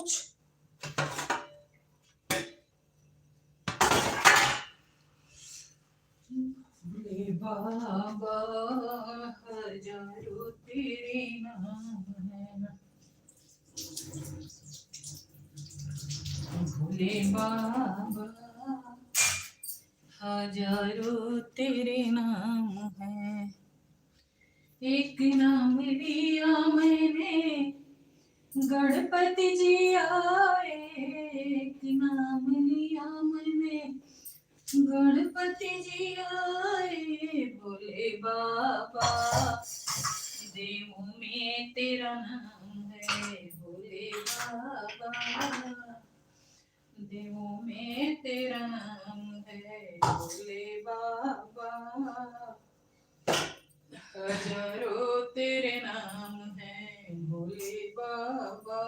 कुछ। भोले बाबा हजारों तेरे नाम है, भोले बाबा हजारों तेरे नाम है। एक नाम लिया मैंने गणपति जी आए, एक नाम लिया मैंने गणपति जी आए। भोले बाबा देवों में तेरा नाम है, भोले बाबा देवों में तेरा नाम है, भोले बाबा हजारों तेरे नाम है, भोले बाबा